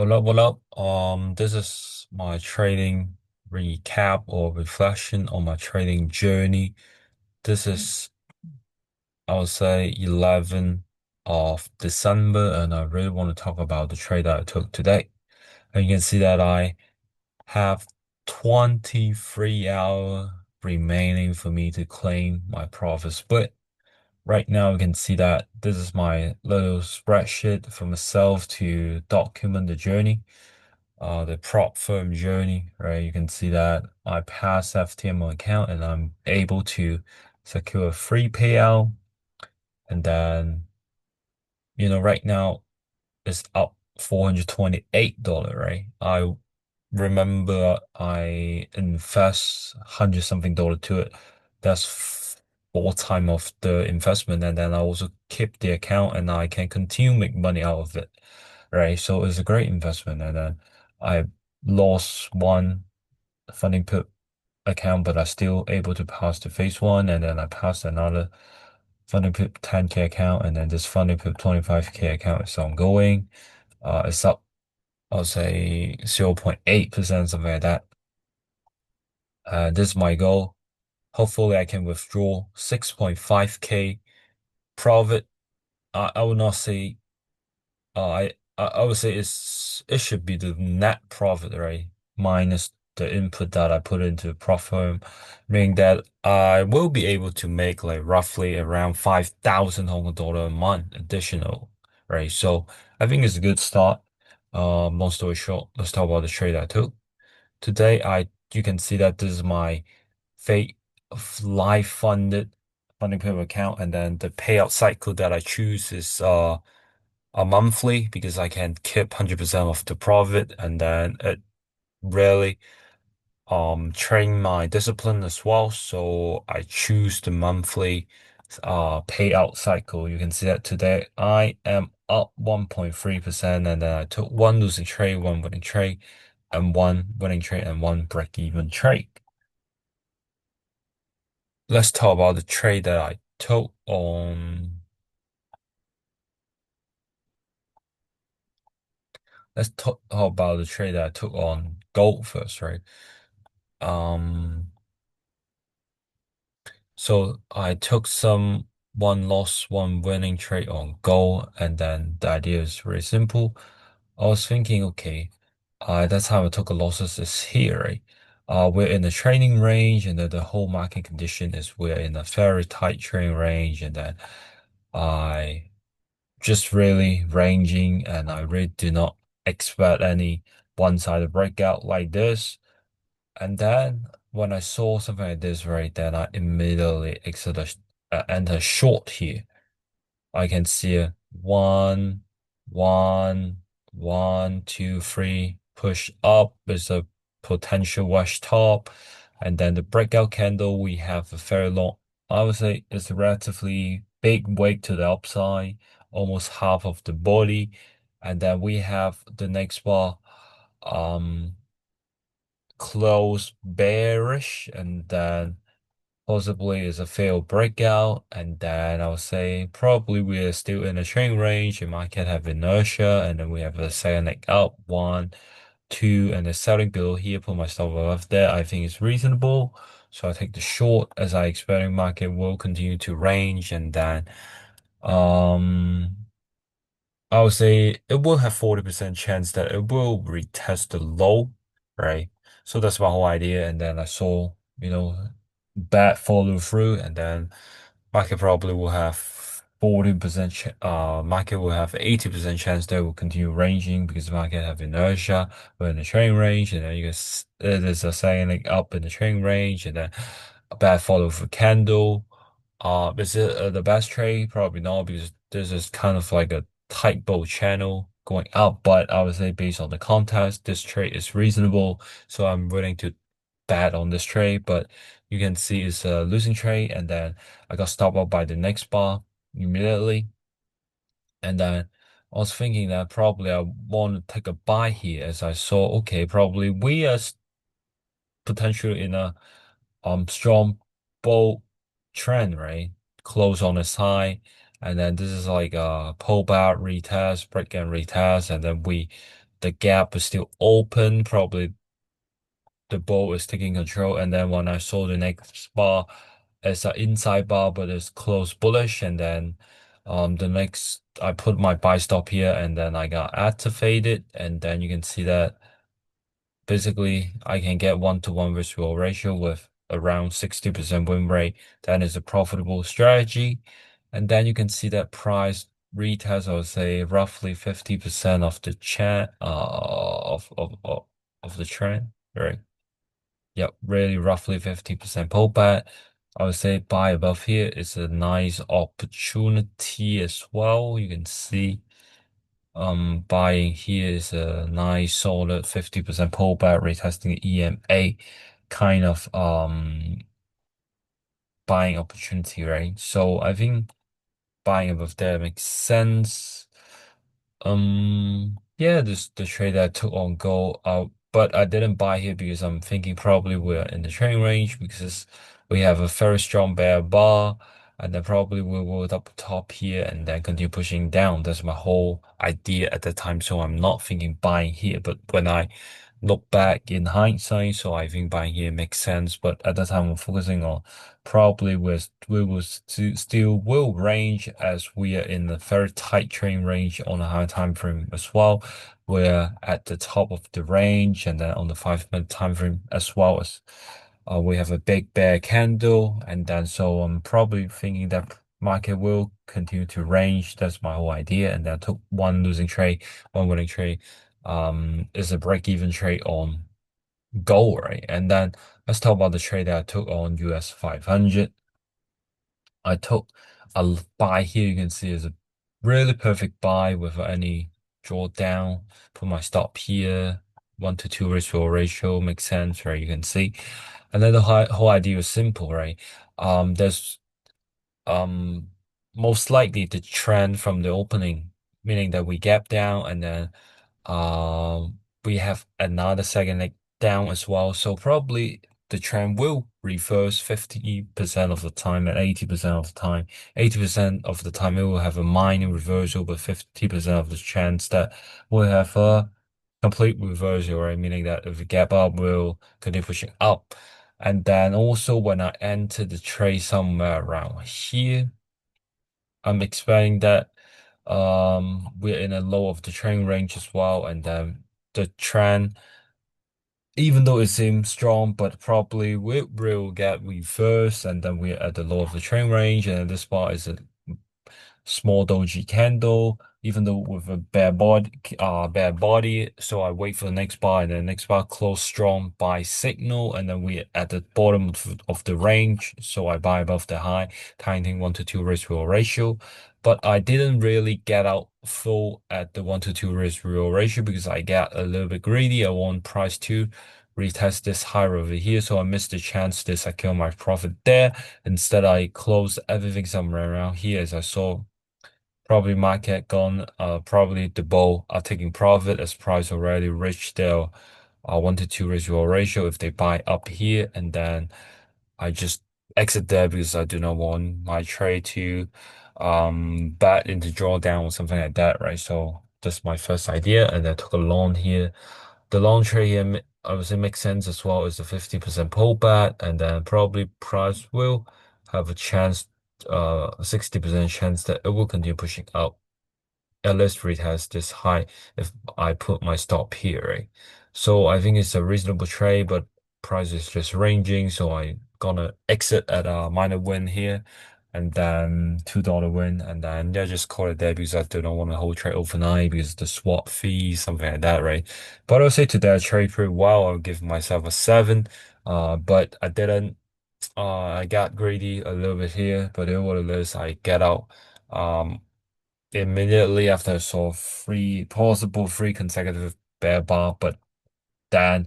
What up, what up? This is my trading recap or reflection on my trading journey. This is, I would say, 11th of December, and I really want to talk about the trade that I took today. And you can see that I have 23 hours remaining for me to claim my profit split. Right now, you can see that this is my little spreadsheet for myself to document the journey. The prop firm journey, right? You can see that I pass FTMO account and I'm able to secure a free payout. And then, right now it's up $428, right? I remember I invest 100 something dollar to it. That's four time of the investment. And then I also keep the account and I can continue make money out of it, right? So it's a great investment. And then I lost one funding put account, but I still able to pass the phase one, and then I passed another funding put 10K account, and then this funding put 25K account is ongoing. It's up, I'll say 0.8%, something like that. This is my goal. Hopefully, I can withdraw 6.5K profit. I would not say I would say it should be the net profit, right? Minus the input that I put into the profit firm, meaning that I will be able to make like roughly around 5,000 Hong Kong dollar a month additional, right? So I think it's a good start. Long story short, let's talk about the trade I took. Today, you can see that this is my fate of life funding payment account, and then the payout cycle that I choose is a monthly because I can keep 100% of the profit, and then it really train my discipline as well. So I choose the monthly payout cycle. You can see that today I am up 1.3%, and then I took one losing trade, one winning trade, and one winning trade and one break-even trade. Let's talk about the trade that I took on. Let's talk about the trade that I took on gold first, right? Um, so I took some one loss, one winning trade on gold, and then the idea is very simple. I was thinking, okay, that time I took a losses is here, right? We're in the training range, and then the whole market condition is we're in a very tight trading range, and then I just really ranging, and I really do not expect any one-sided breakout like this. And then when I saw something like this, right, then I immediately enter short here. I can see a one, one, one, two, three, push up is a potential wash top. And then the breakout candle, we have a very long, I would say it's a relatively big weight to the upside, almost half of the body. And then we have the next bar, um, close bearish, and then possibly is a failed breakout, and then I would say probably we're still in a trend range. The market have inertia, and then we have a second leg up, one, two, and the selling below here. Put my stop above there. I think it's reasonable. So I take the short as I expect the market will continue to range, and then um I would say it will have 40% chance that it will retest the low, right? So that's my whole idea. And then I saw, bad follow through, and then market probably will have 40% market will have 80% chance that will continue ranging because the market have inertia. We're in the trailing range, and then there's a sign up in the trailing range, and then a bad follow through candle. Is it the best trade? Probably not, because this is kind of like a tight bow channel going up. But I would say based on the context, this trade is reasonable. So I'm willing to bet on this trade. But you can see it's a losing trade, and then I got stopped out by the next bar immediately. And then I was thinking that probably I want to take a buy here, as I saw, okay, probably we are potentially in a strong bull trend, right? Close on its high, and then this is like a pullback retest, break and retest, and then we the gap is still open, probably the bull is taking control. And then when I saw the next bar, it's an inside bar, but it's closed bullish. And then the next I put my buy stop here, and then I got activated, and then you can see that basically I can get 1-to-1 risk reward ratio with around 60% win rate. That is a profitable strategy. And then you can see that price retest, I would say roughly 50% of the chat of the trend, right? Yep, really roughly 50% pullback. I would say buy above here is a nice opportunity as well. You can see buying here is a nice solid 50% pullback, retesting EMA kind of buying opportunity, right? So I think buying above there makes sense. Yeah, this the trade that I took on gold, but I didn't buy here because I'm thinking probably we're in the trading range because we have a very strong bear bar, and then probably we will up top here and then continue pushing down. That's my whole idea at the time. So I'm not thinking buying here, but when I look back in hindsight, so I think buying here makes sense. But at the time, I'm focusing on probably we will still will range as we are in a very tight trading range on a higher time frame as well. We're at the top of the range, and then on the 5 minute time frame as well as we have a big bear candle, and then so I'm probably thinking that market will continue to range. That's my whole idea, and then I took one losing trade, one winning trade. Is a break-even trade on gold, right? And then let's talk about the trade that I took on US 500. I took a buy here. You can see is a really perfect buy without any drawdown. Put my stop here. 1-to-2 risk reward ratio makes sense, right? You can see. And then the whole idea is simple, right? There's um most likely the trend from the opening, meaning that we gap down and then we have another second leg down as well. So probably the trend will reverse 50% of the time and 80% of the time. 80% of the time it will have a minor reversal, but 50% of the chance that we'll have a complete reversal, right? Meaning that if we gap up, we'll continue pushing up. And then also when I enter the trade somewhere around here, I'm expecting that we're in a low of the trend range as well, and then the trend, even though it seems strong, but probably we will get reversed, and then we're at the low of the trend range, and this spot is a small doji candle, even though with a bad body. So I wait for the next bar, and the next bar close strong buy signal, and then we at the bottom of the range. So I buy above the high, tightening 1-to-2 risk reward ratio. But I didn't really get out full at the 1-to-2 risk reward ratio because I got a little bit greedy. I want price to retest this high over here, so I missed the chance to secure my profit there. Instead, I closed everything somewhere around here as I saw probably market gone, probably the bull are taking profit as price already reached their 1-to-2 ratio if they buy up here, and then I just exit there because I do not want my trade to bat into drawdown or something like that, right? So that's my first idea, and I took a long here. The long trade here, I would say makes sense as well. It's a 50% pullback, and then probably price will have a chance, 60% chance that it will continue pushing up. At least rate has this high if I put my stop here, right? So I think it's a reasonable trade, but price is just ranging. So I gonna exit at a minor win here and then $2 win. And then yeah, just call it there because I do not want to hold trade overnight because the swap fee, something like that, right? But I'll say today I trade pretty well. I'll give myself a 7. But I didn't I got greedy a little bit here, but it what it is. I get out. Um, Immediately after I saw three possible three consecutive bear bar, but then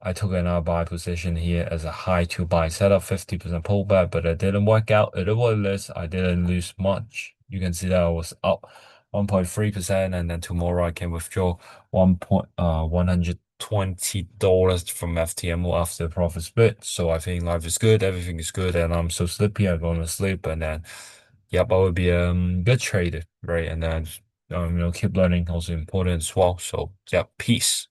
I took another buy position here as a high to buy setup, 50% pullback, but it didn't work out. It was less. I didn't lose much. You can see that I was up 1.3%, and then tomorrow I can withdraw $120 from FTMO after the profit split. So I think life is good, everything is good, and I'm so sleepy, I'm gonna sleep, and then yep, I will be good trader, right? And then keep learning also important as well. So yeah, peace.